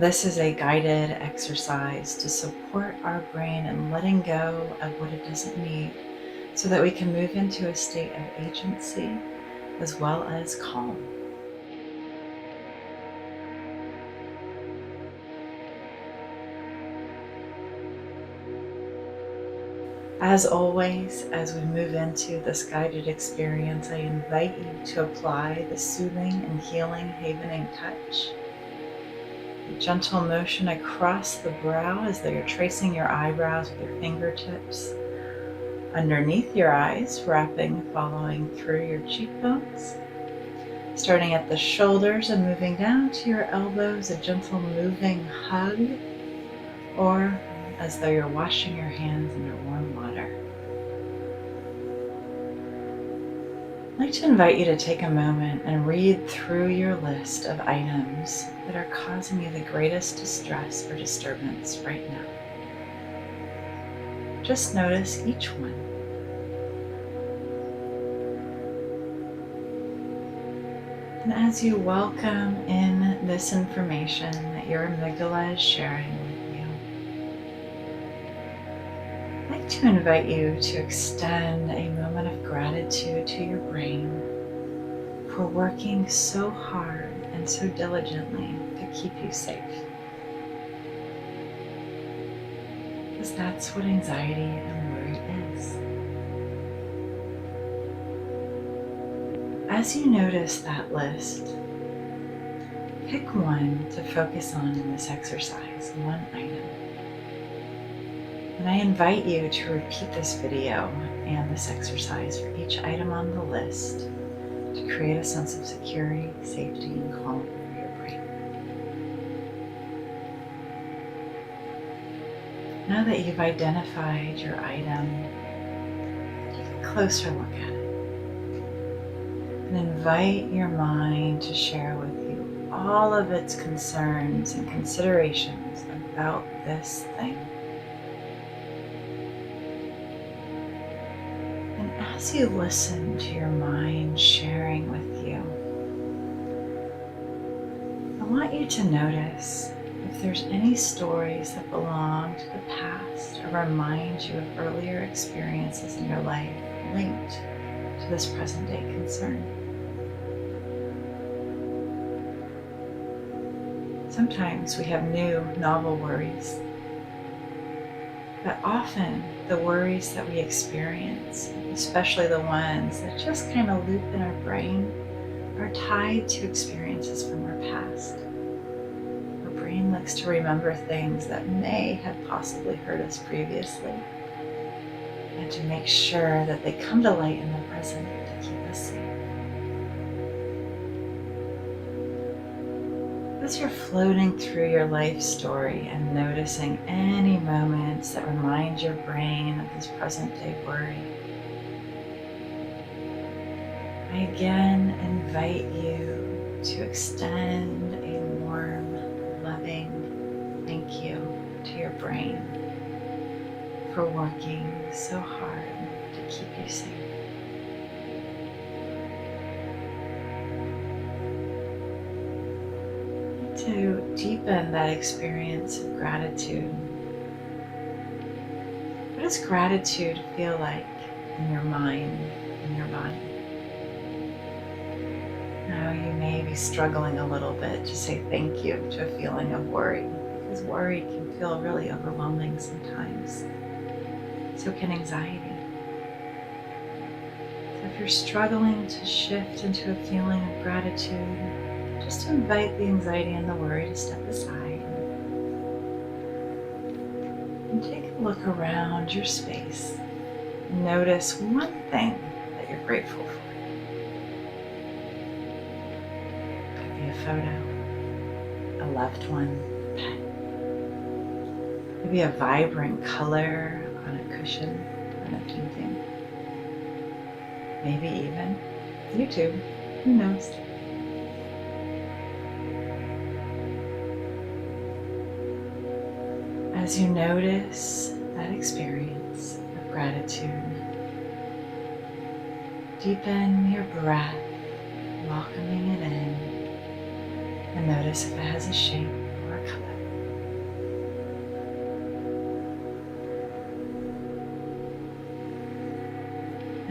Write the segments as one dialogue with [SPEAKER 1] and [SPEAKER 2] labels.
[SPEAKER 1] This is a guided exercise to support our brain in letting go of what it doesn't need so that we can move into a state of agency as well as calm. As always, as we move into this guided experience, I invite you to apply the soothing and healing havening touch. A gentle motion across the brow as though you're tracing your eyebrows with your fingertips. Underneath your eyes, following through your cheekbones. Starting at the shoulders and moving down to your elbows, a gentle moving hug, or as though you're washing your hands under warm water. I'd like to invite you to take a moment and read through your list of items that are causing you the greatest distress or disturbance right now. Just notice each one. And as you welcome in this information that your amygdala is sharing with you, I'd like to invite you to extend a moment of gratitude to your brain for working so hard and so diligently to keep you safe. Because that's what anxiety and worry is. As you notice that list, pick one to focus on in this exercise, one item. And I invite you to repeat this video and this exercise for each item on the list to create a sense of security, safety, and calm for your brain. Now that you've identified your item, take a closer look at it. And invite your mind to share with you all of its concerns and considerations about this thing. And as you listen to your mind sharing with you, I want you to notice if there's any stories that belong to the past or remind you of earlier experiences in your life linked to this present day concern. Sometimes we have new, novel worries, but often the worries that we experience, especially the ones that just kind of loop in our brain, are tied to experiences from our past. Our brain likes to remember things that may have possibly hurt us previously, and to make sure that they come to light in the present to keep us safe. As you're floating through your life story and noticing any moments that remind your brain of this present day worry, I again invite you to extend a warm, loving thank you to your brain for working so hard to keep you safe. To deepen that experience of gratitude, what does gratitude feel like in your mind, in your body? Now you may be struggling a little bit to say thank you to a feeling of worry, because worry can feel really overwhelming sometimes. So can anxiety. So if you're struggling to shift into a feeling of gratitude, just invite the anxiety and the worry to step aside and take a look around your space and notice one thing that you're grateful for. It could be a photo, a loved one, a pet. Maybe a vibrant color on a cushion on a painting. Maybe even YouTube, who knows? As you notice that experience of gratitude, deepen your breath, welcoming it in, and notice if it has a shape or a color.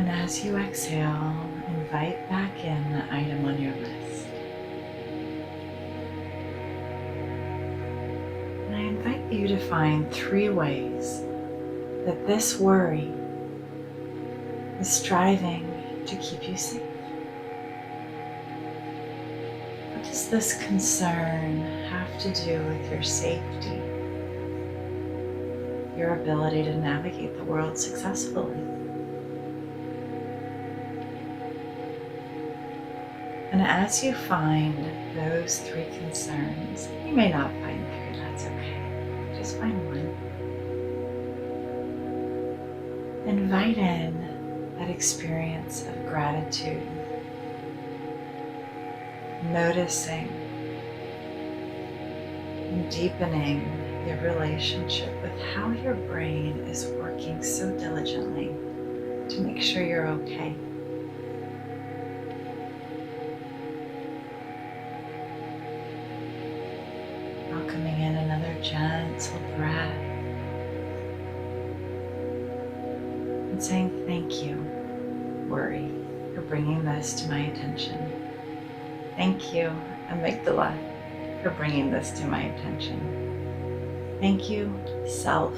[SPEAKER 1] And as you exhale, invite back in the item on your list. And I invite you to find 3 ways that this worry is striving to keep you safe. What does this concern have to do with your safety, your ability to navigate the world successfully? And as you find those 3 concerns, you may not find 3, that's okay. Just find one. Invite in that experience of gratitude, noticing and deepening your relationship with how your brain is working so diligently to make sure you're okay. Welcoming in another gentle breath and saying thank you, worry, for bringing this to my attention. Thank you, amygdala, for bringing this to my attention. Thank you, self,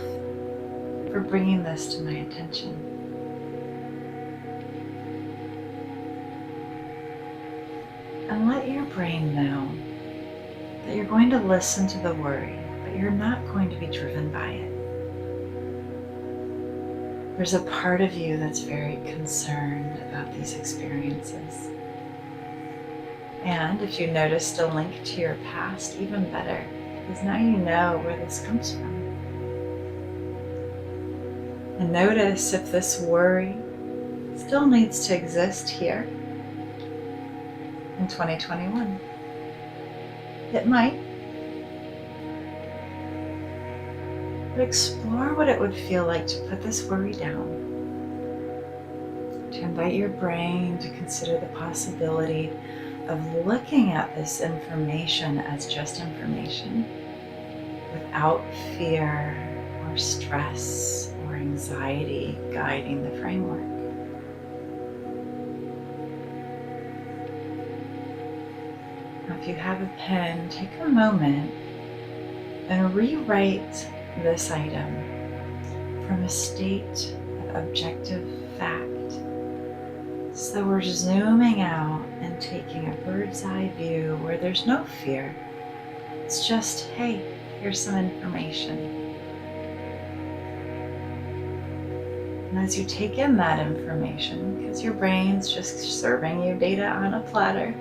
[SPEAKER 1] for bringing this to my attention. And let your brain know that you're going to listen to the worry, but you're not going to be driven by it. There's a part of you that's very concerned about these experiences. And if you noticed a link to your past, even better, because now you know where this comes from. And notice if this worry still needs to exist here in 2021. It might. But explore what it would feel like to put this worry down. To invite your brain to consider the possibility of looking at this information as just information without fear or stress or anxiety guiding the framework. Now, if you have a pen, take a moment and rewrite this item from a state of objective fact. So we're zooming out and taking a bird's eye view where there's no fear. It's just, hey, here's some information. And as you take in that information, because your brain's just serving you data on a platter,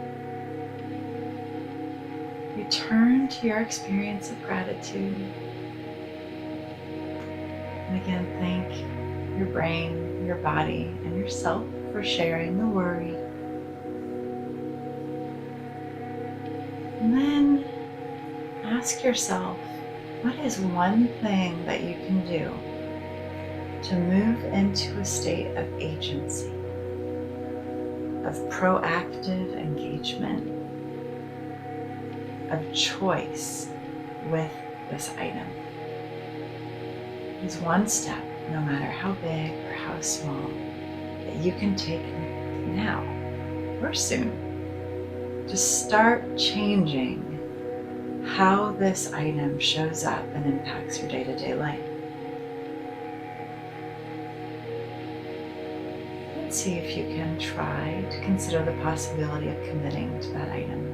[SPEAKER 1] return to your experience of gratitude. And again, thank your brain, your body, and yourself for sharing the worry. And then ask yourself, what is one thing that you can do to move into a state of agency, of proactive engagement, of choice with this item? Is one step, no matter how big or how small, that you can take now or soon to start changing how this item shows up and impacts your day-to-day life. Let's see if you can try to consider the possibility of committing to that item.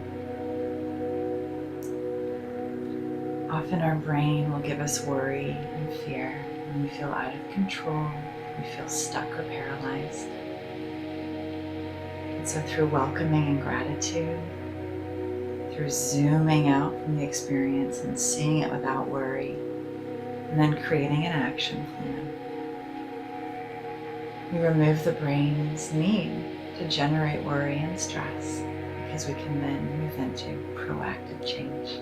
[SPEAKER 1] Often our brain will give us worry and fear when we feel out of control, we feel stuck or paralyzed. And so through welcoming and gratitude, through zooming out from the experience and seeing it without worry, and then creating an action plan, we remove the brain's need to generate worry and stress, because we can then move into proactive change.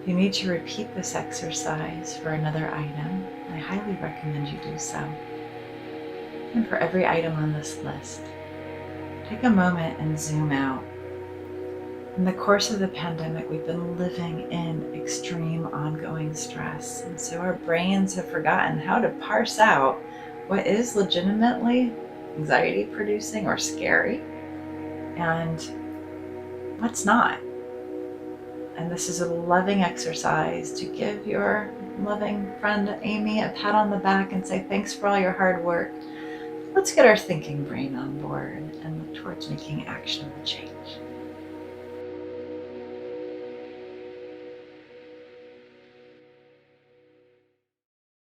[SPEAKER 1] If you need to repeat this exercise for another item, I highly recommend you do so. And for every item on this list, take a moment and zoom out. In the course of the pandemic, we've been living in extreme ongoing stress, and so our brains have forgotten how to parse out what is legitimately anxiety producing or scary and what's not. And this is a loving exercise to give your loving friend Amy a pat on the back and say, thanks for all your hard work. Let's get our thinking brain on board and look towards making actionable change.